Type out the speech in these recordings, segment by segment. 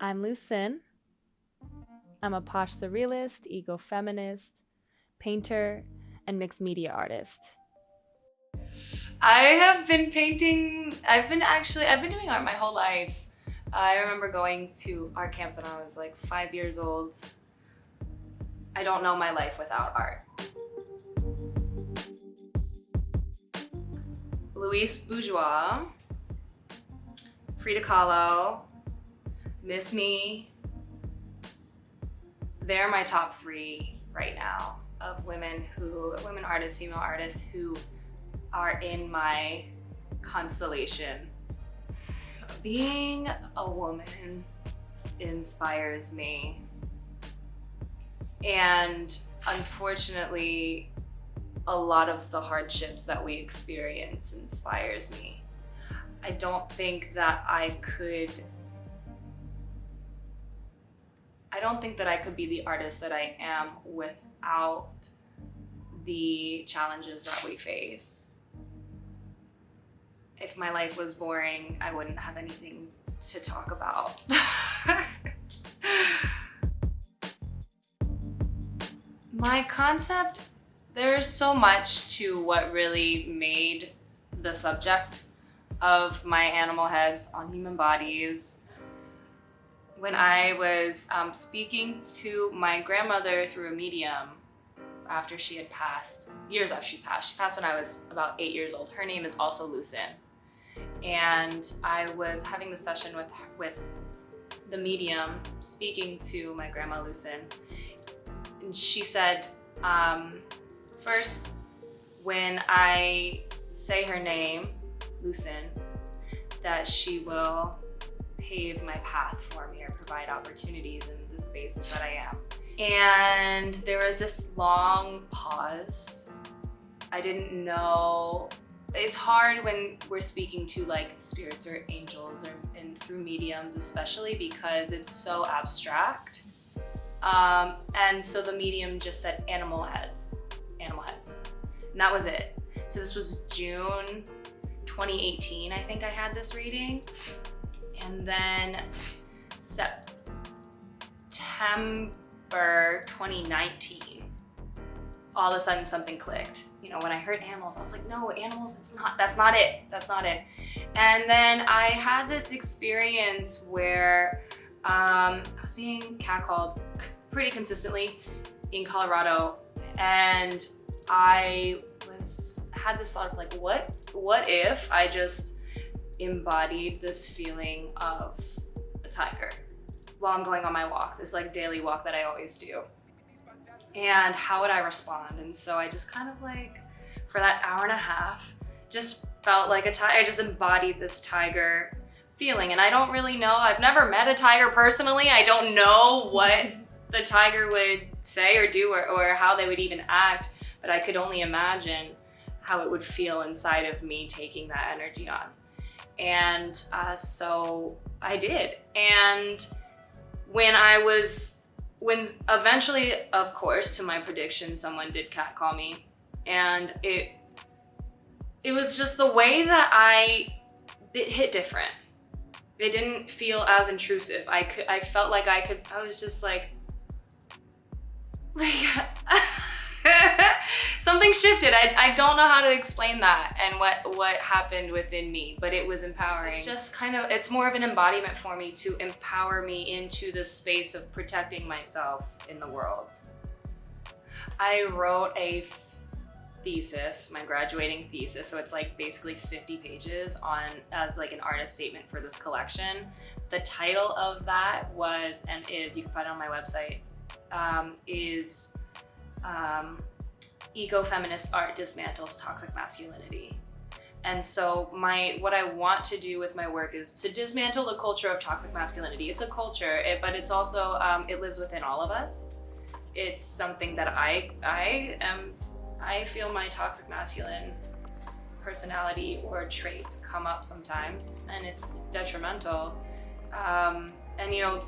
I'm Lucine. I'm a posh surrealist, ego-feminist, painter, and mixed media artist. I have been painting, I've been doing art my whole life. I remember going to art camps when I was like 5 years old. I don't know my life without art. Louise Bourgeois, Frida Kahlo, Miss Me. They're my top three right now of women artists, female artists who are in my constellation. Being a woman inspires me. And unfortunately, a lot of the hardships that we experience inspires me. I don't think that I could be the artist that I am without the challenges that we face. If my life was boring, I wouldn't have anything to talk about. My concept, there's so much to what really made the subject of my animal heads on human bodies. When I was speaking to my grandmother through a medium after she had passed, years after she passed when I was about 8 years old. Her name is also Lucine. And I was having the session with the medium speaking to my grandma Lucine. And she said, first, when I say her name, Lucine, that she will pave my path for me or provide opportunities in the spaces that I am. And there was this long pause. I didn't know. It's hard when we're speaking to like spirits or angels and through mediums, especially because it's so abstract. And so the medium just said animal heads. And that was it. So this was June 2018, I think I had this reading. And then September 2019, all of a sudden something clicked. You know, when I heard animals, I was like, no, animals, that's not it. And then I had this experience where I was being catcalled pretty consistently in Colorado, and I had this thought of like, what if I just embodied this feeling of a tiger while I'm going on my walk, this like daily walk that I always do. And how would I respond? And so I just kind of like, for that hour and a half, just felt like a tiger. I just embodied this tiger feeling. And I don't really know, I've never met a tiger personally. I don't know what the tiger would say or do or how they would even act, but I could only imagine how it would feel inside of me taking that energy on. And so I did. And when eventually, of course, to my prediction, someone did catcall me. And it was just the way that it hit different. It didn't feel as intrusive. I felt like I was just like something shifted. I don't know how to explain that and what happened within me, but it was empowering. It's just it's more of an embodiment for me to empower me into the space of protecting myself in the world. I wrote a thesis, my graduating thesis, so it's like basically 50 pages as like an artist statement for this collection. The title of that was, and is, you can find it on my website, is Eco-Feminist Art Dismantles Toxic Masculinity. And so what I want to do with my work is to dismantle the culture of toxic masculinity. It's a culture, but it's also, it lives within all of us. It's something that I feel my toxic masculine personality or traits come up sometimes, and it's detrimental. And you know,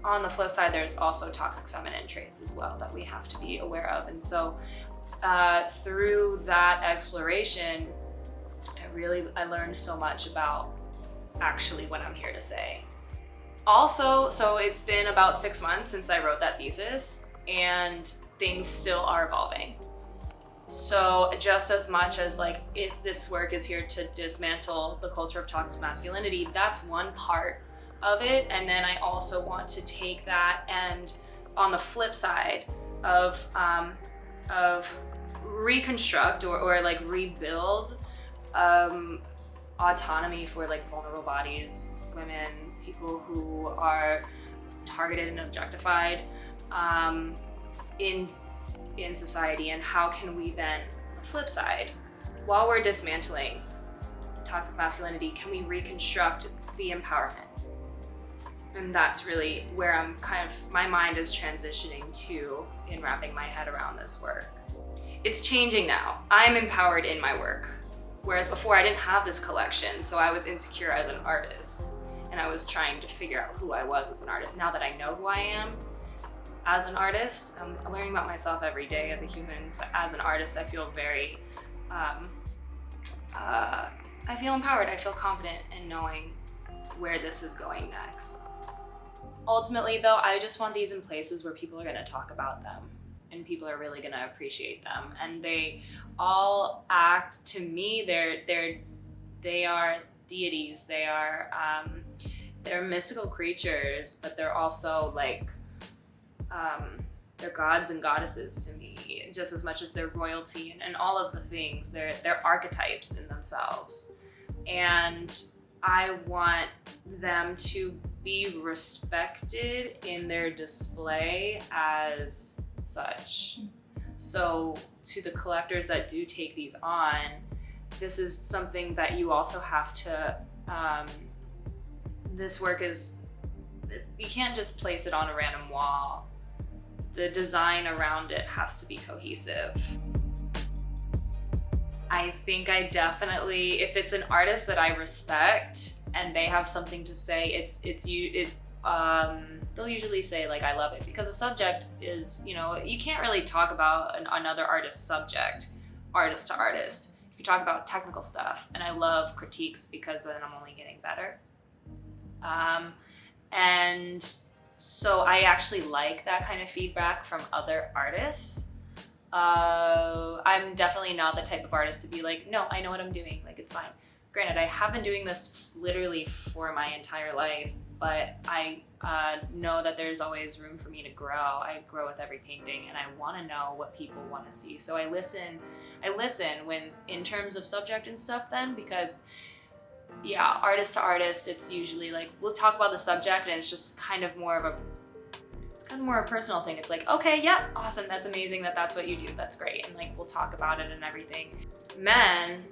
on the flip side, there's also toxic feminine traits as well that we have to be aware of. And so through that exploration, I learned so much about actually what I'm here to say. Also, so it's been about 6 months since I wrote that thesis, and things still are evolving. So just as much as like this work is here to dismantle the culture of toxic masculinity, that's one part of it. And then I also want to take that and on the flip side of reconstruct or like rebuild autonomy for like vulnerable bodies, women, people who are targeted and objectified in society, and how can we then, on the flip side, while we're dismantling toxic masculinity, can we reconstruct the empowerment? And that's really where I'm kind of, my mind is transitioning to in wrapping my head around this work. It's changing now. I'm empowered in my work. Whereas before I didn't have this collection, so I was insecure as an artist. And I was trying to figure out who I was as an artist. Now that I know who I am as an artist, I'm learning about myself every day as a human, but as an artist, I feel very, I feel empowered. I feel confident in knowing where this is going next. Ultimately though, I just want these in places where people are gonna talk about them and people are really gonna appreciate them. And they all act, to me, they are deities. They're mystical creatures, but they're also like, they're gods and goddesses to me, just as much as they're royalty and all of the things. They're archetypes in themselves. And I want them to be respected in their display as such. So to the collectors that do take these on, this is something that you also have to, this work is, you can't just place it on a random wall. The design around it has to be cohesive. I think I definitely, if it's an artist that I respect and they have something to say, they'll usually say like, I love it, because the subject is, you can't really talk about another artist's subject, artist to artist. You can talk about technical stuff, and I love critiques because then I'm only getting better. And so I actually like that kind of feedback from other artists. I'm definitely not the type of artist to be like, no, I know what I'm doing, like it's fine. Granted, I have been doing this literally for my entire life, but I know that there's always room for me to grow. I grow with every painting, and I want to know what people want to see. So I listen when, in terms of subject and stuff then, because yeah, artist to artist, it's usually like, we'll talk about the subject and it's just kind of more of a personal thing. It's like, okay, yeah, awesome, that's amazing that that's what you do, that's great, and like we'll talk about it and everything. Men,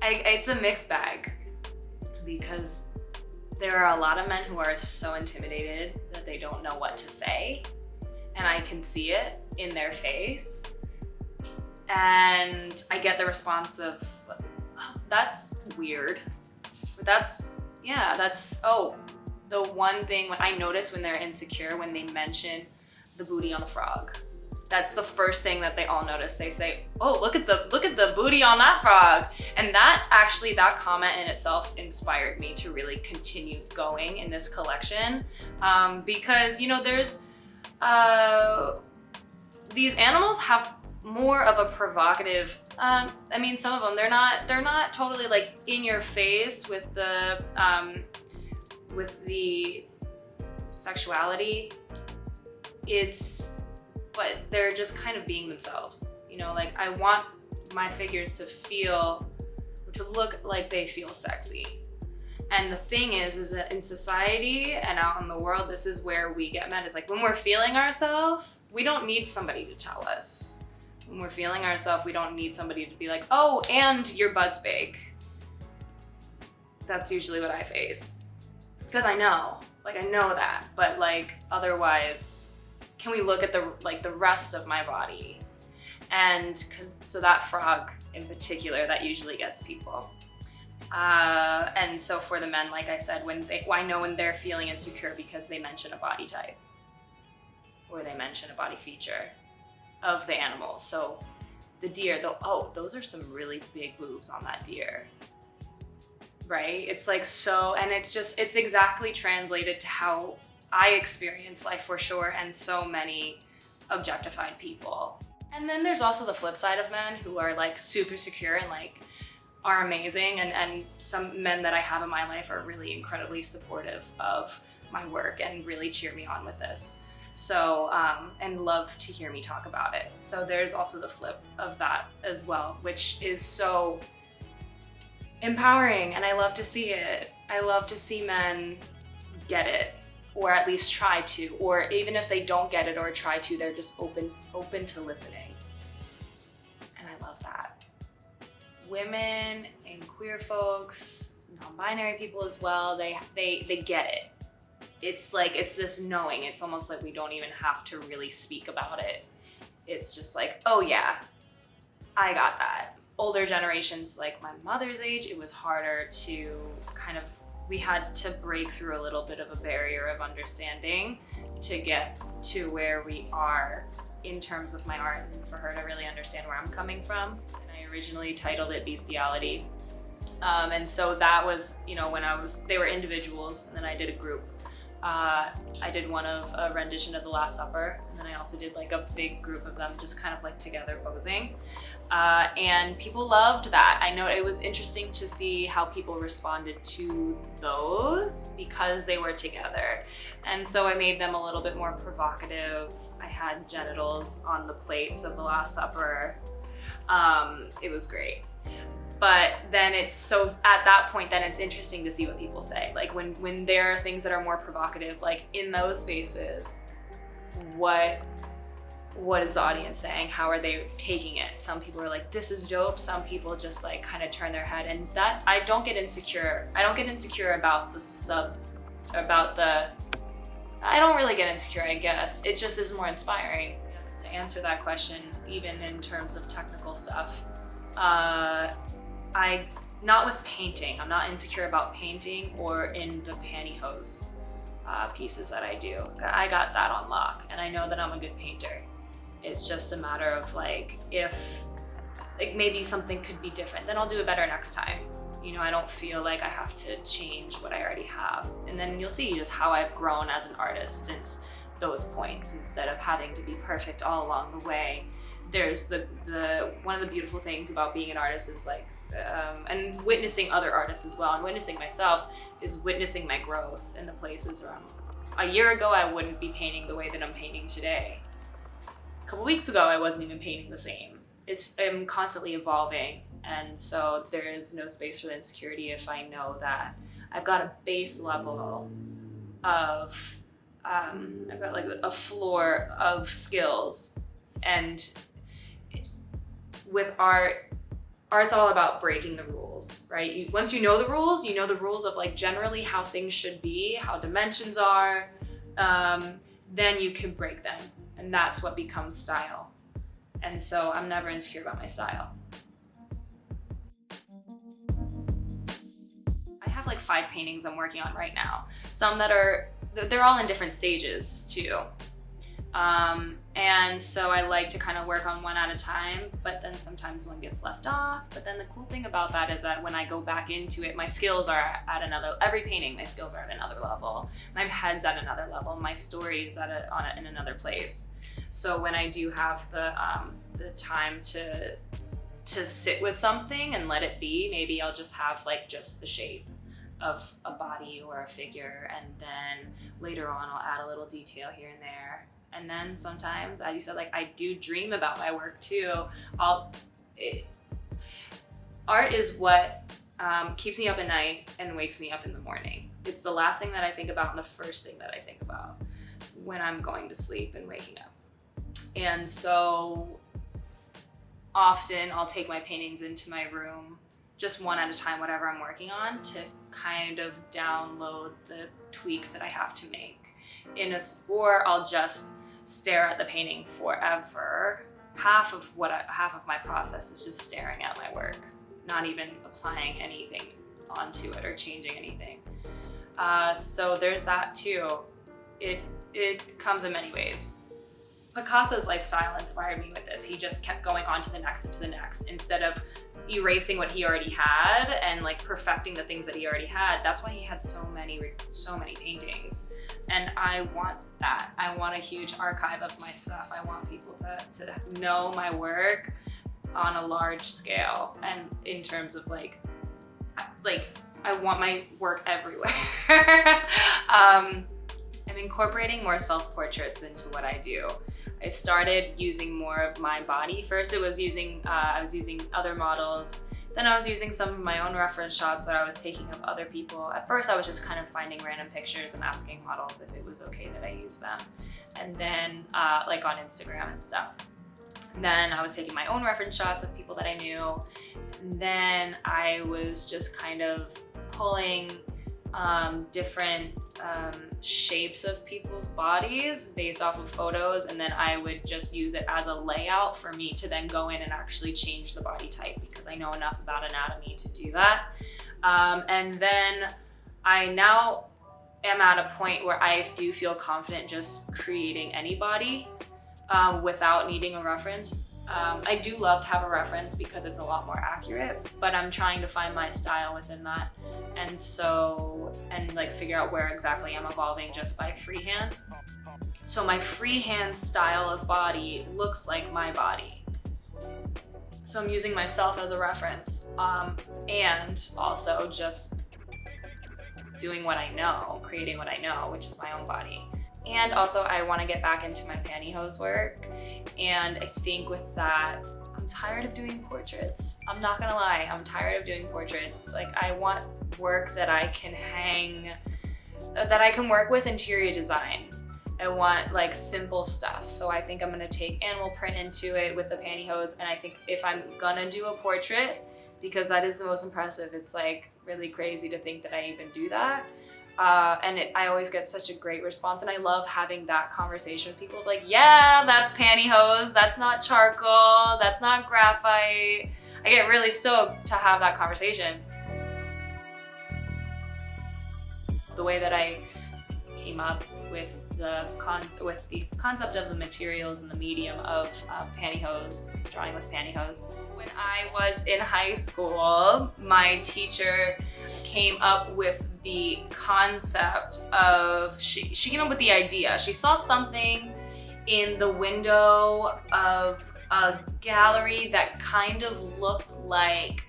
it's a mixed bag, because there are a lot of men who are so intimidated that they don't know what to say, and I can see it in their face. And I get the response of, oh, that's weird. But the one thing I notice when they're insecure, when they mention the booty on the frog. That's the first thing that they all notice. They say, oh, look at the booty on that frog. And that comment in itself inspired me to really continue going in this collection. Because, there's, these animals have more of a provocative, some of them, they're not totally like in your face with the sexuality. But they're just kind of being themselves. Like I want my figures to look like they feel sexy. And the thing is that in society and out in the world, this is where we get mad. It's like when we're feeling ourselves, we don't need somebody to tell us. When we're feeling ourselves, we don't need somebody to be like, oh, and your butt's big. That's usually what I face. Because I know that, but like otherwise, can we look at the rest of my body? And so that frog in particular, that usually gets people. And so for the men, like I said, I know when they're feeling insecure because they mention a body type or they mention a body feature of the animals. So the deer, those are some really big boobs on that deer. right? It's like so, and it's exactly translated to how I experience life for sure, and so many objectified people. And then there's also the flip side of men who are like super secure and like are amazing, and some men that I have in my life are really incredibly supportive of my work and really cheer me on with this. So, and love to hear me talk about it. So there's also the flip of that as well, which is so empowering, and I love to see it. I love to see men get it, or at least try to, or even if they don't get it or try to, they're just open to listening. And I love that. Women and queer folks, non-binary people as well, they get it. It's like, it's this knowing. It's almost like we don't even have to really speak about it. It's just like, oh yeah, I got that. Older generations, like my mother's age, it was harder to kind of, we had to break through a little bit of a barrier of understanding to get to where we are in terms of my art, and for her to really understand where I'm coming from. And I originally titled it Bestiality. And so that was, you know, when they were individuals, and then I did a group. I did one of a rendition of The Last Supper, and then I also did like a big group of them just kind of like together posing. And people loved that. I know it was interesting to see how people responded to those because they were together. And so I made them a little bit more provocative. I had genitals on the plates of The Last Supper. It was great. But then at that point, then it's interesting to see what people say. Like when there are things that are more provocative, like in those spaces, what is the audience saying? How are they taking it? Some people are like, this is dope. Some people just like kind of turn their head, and that I don't get insecure. I don't get insecure about I don't really get insecure, I guess. It just is more inspiring. Yes, to answer that question, even in terms of technical stuff, not with painting. I'm not insecure about painting or in the pantyhose pieces that I do. I got that on lock, and I know that I'm a good painter. It's just a matter of like, if like maybe something could be different, then I'll do it better next time. You know, I don't feel like I have to change what I already have. And then you'll see just how I've grown as an artist since those points, instead of having to be perfect all along the way. There's the one of the beautiful things about being an artist is like, and witnessing other artists as well, and witnessing myself, is witnessing my growth in the places where a year ago I wouldn't be painting the way that I'm painting today. A couple weeks ago I wasn't even painting the same. I'm constantly evolving, and so there is no space for the insecurity if I know that I've got a base level of I've got like a floor of skills. And with art's all about breaking the rules, right? Once you know the rules of like generally how things should be, how dimensions are, then you can break them, and that's what becomes style. And so I'm never insecure about my style. I have like 5 paintings I'm working on right now. Some that they're all in different stages too. And so I like to kind of work on one at a time, but then sometimes one gets left off. But then the cool thing about that is that when I go back into it, my skills are at every painting, my skills are at another level. My head's at another level. My story is in another place. So when I do have the time to sit with something and let it be, maybe I'll just have like just the shape of a body or a figure, and then later on I'll add a little detail here and there. And then sometimes, as you said, like I do dream about my work too. Art is what keeps me up at night and wakes me up in the morning. It's the last thing that I think about and the first thing that I think about when I'm going to sleep and waking up. And so often I'll take my paintings into my room, just one at a time, whatever I'm working on, to kind of download the tweaks that I have to make. Or I'll just stare at the painting forever. Half of my process is just staring at my work, not even applying anything onto it or changing anything. So there's that too. It comes in many ways. Picasso's lifestyle inspired me with this. He just kept going on to the next and to the next instead of erasing what he already had and like perfecting the things that he already had. That's why he had so many paintings. And I want that. I want a huge archive of my stuff. I want people to know my work on a large scale, and in terms of like I want my work everywhere. I'm incorporating more self-portraits into what I do. I started using more of my body. First I was using other models. Then I was using some of my own reference shots that I was taking of other people. At first I was just kind of finding random pictures and asking models if it was okay that I use them. And then like on Instagram and stuff. And then I was taking my own reference shots of people that I knew. And then I was just kind of pulling different shapes of people's bodies based off of photos, and then I would just use it as a layout for me to then go in and actually change the body type, because I know enough about anatomy to do that. And then I now am at a point where I do feel confident just creating any body without needing a reference. I do love to have a reference because it's a lot more accurate, but I'm trying to find my style within that. And like figure out where exactly I'm evolving just by freehand. So my freehand style of body looks like my body. So I'm using myself as a reference, and also just doing what I know, creating what I know, which is my own body. And also I want to get back into my pantyhose work. And I think with that, I'm tired of doing portraits. I'm not gonna lie, I'm tired of doing portraits. Like I want work that I can hang, that I can work with interior design. I want like simple stuff. So I think I'm gonna take animal print into it with the pantyhose. And I think if I'm gonna do a portrait, because that is the most impressive, it's like really crazy to think that I even do that. I always get such a great response, and I love having that conversation with people like, yeah, that's pantyhose, that's not charcoal, that's not graphite. I get really stoked to have that conversation. The way that I came up with the concept of the materials and the medium of pantyhose, drawing with pantyhose. When I was in high school, my teacher came up with the concept of, she came up with the idea. She saw something in the window of a gallery that kind of looked like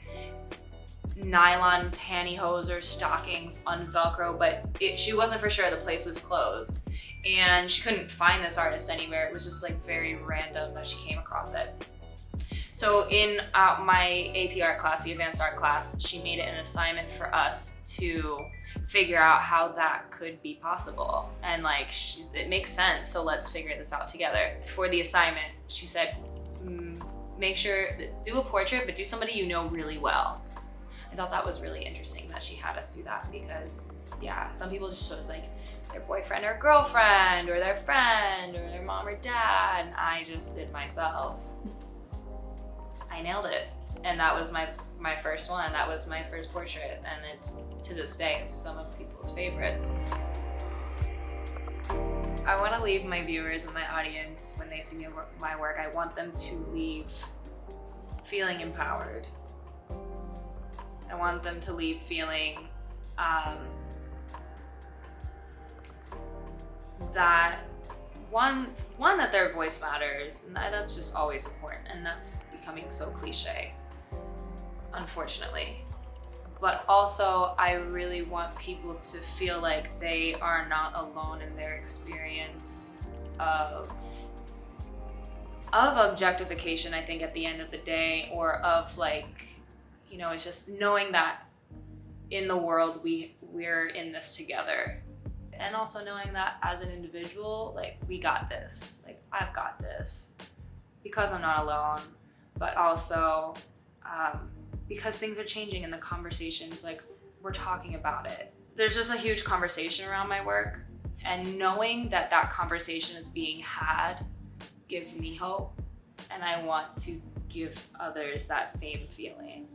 nylon pantyhose or stockings on Velcro, but she wasn't for sure, the place was closed. And she couldn't find this artist anywhere. It was just like very random that she came across it. So in my AP art class, the advanced art class, she made it an assignment for us to figure out how that could be possible. And like, it makes sense, so let's figure this out together. For the assignment, she said, make sure, do a portrait, but do somebody you know really well. I thought that was really interesting that she had us do that, because yeah, some people just chose like their boyfriend or girlfriend or their friend or their mom or dad, and I just did myself. I nailed it. And that was my first one. That was my first portrait, and it's, to this day, it's some of people's favorites. I want to leave my viewers and my audience, when they see my work, I want them to leave feeling empowered. I want them to leave feeling that one that their voice matters, and that's just always important, and that's becoming so cliche, unfortunately. But also, I really want people to feel like they are not alone in their experience of objectification, I think, at the end of the day, or of like, you know, it's just knowing that in the world we're in this together. And also knowing that as an individual, like, we got this. Like, I've got this. Because I'm not alone, but also because things are changing in the conversations, like, we're talking about it. There's just a huge conversation around my work, and knowing that that conversation is being had gives me hope, and I want to give others that same feeling.